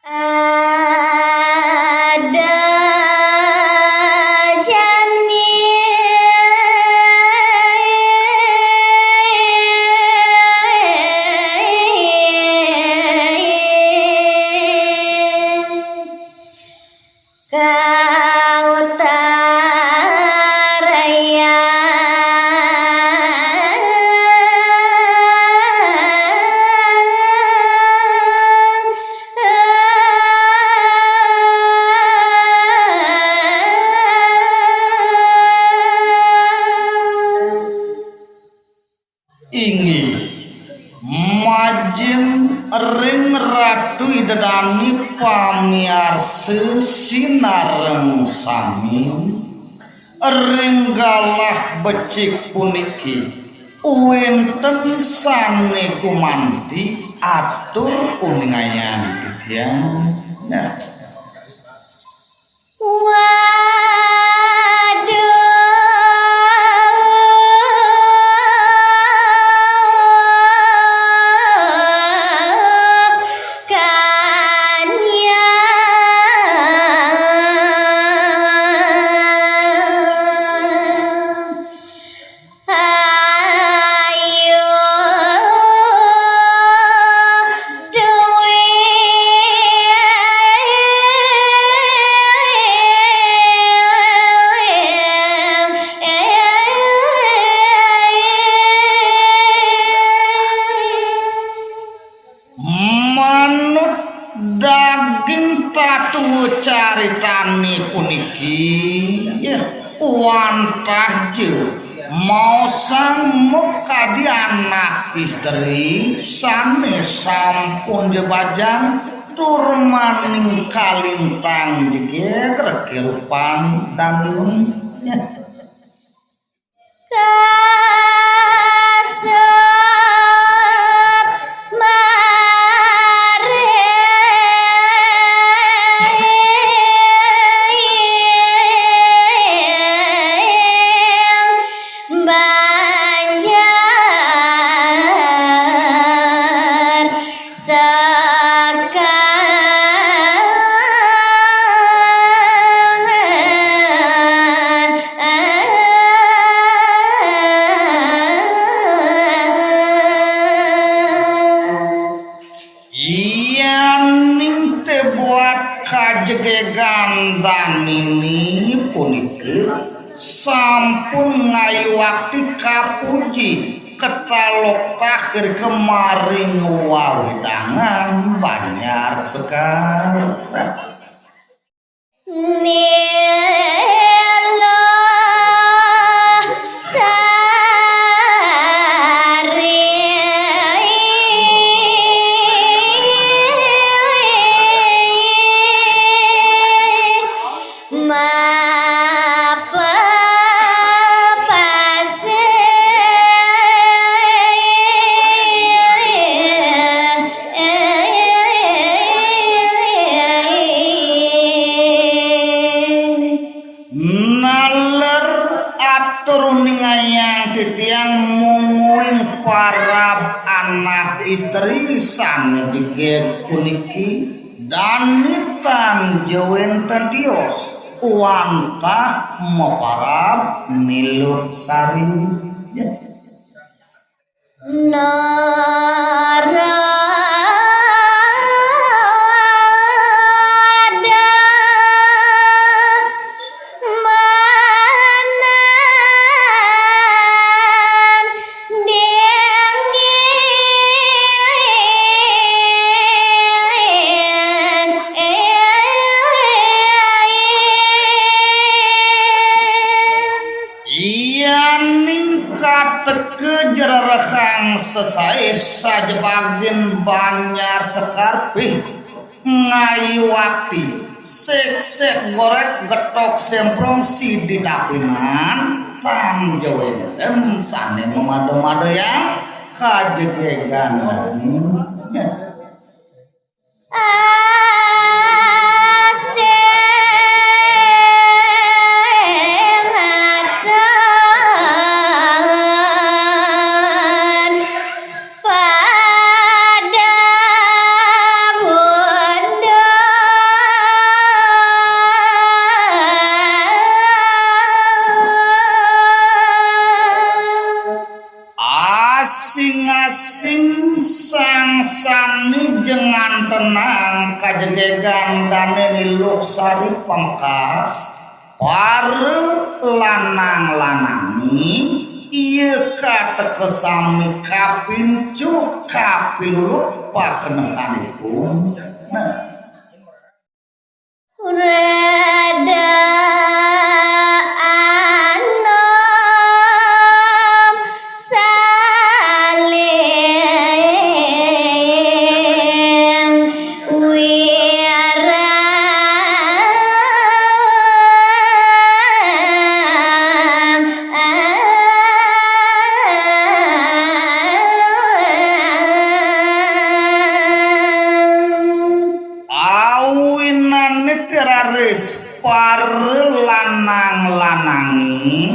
ada jani kautaraya ingi majeng ring ratu idadani pamiarsa sinareng sami ring galah becik puniki wenten sane kumanti atur kuningayan titian nah manut daging tatu caritani puniki ya wantah je mau sang muka di anak istri sane sampun jebajang tur maning kalintang jeger kerupan dan ya jegegan ini puniki sampun ngayuwakti kapuji ketalok takhir kemaring wawidangan Banjar Sekar titiang mumuing para anak istri sane dige puniki danitan jawenten tios wantah moparab milut sari ya. Kejerrekang sesai saja bagian Banjar Sekar ngayuwakti sek gorek getok semprong si ditapinan tam jawenten sane memado-mado ya kajegegan pada bunda sing sangsani jangan tenang kajegegan dane Luh Sari pangkas para lanang-lanangi ieu katekesami kapincu kapiluruh pakenehanipun. Nah, Rada anom saling awinane teraris para lanang-lanangi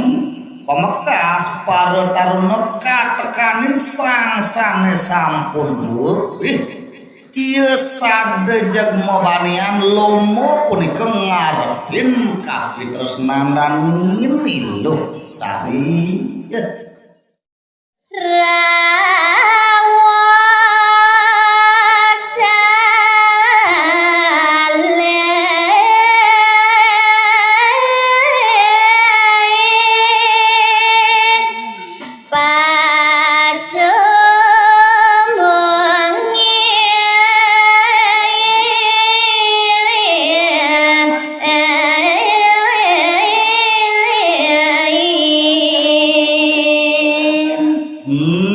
pemekas para taruna katekanin sang-sange sampun Lur. Ieu sadejeg mabanian lomo punika ngarepin kapitresnan dan ngini Luh Sari.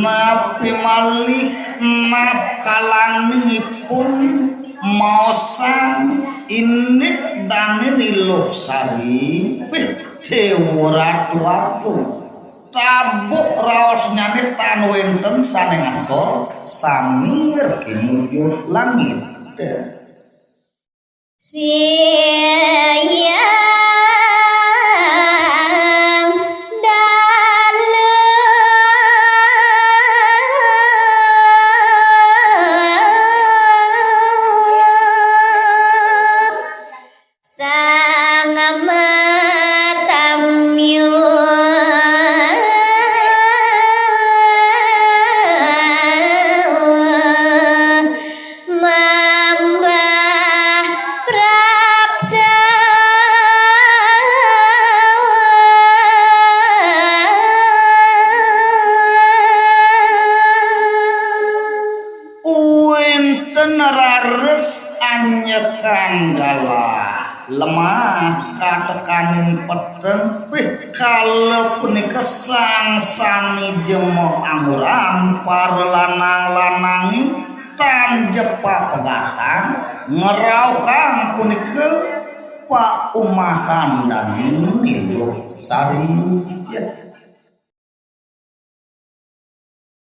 Napi malih nakalanipun maosan inik dani Luh Sari dewa ratu-ratu tabuh raosnyane tan wenten saning asor samir kinuju langit. Rares anyekan gala lemah katekanin peten kalau punika sangsani jemo amuran para lanang-lanangi tanjepa pegatan ngeraukan punika Pak Umahan dan ini Luh Sari.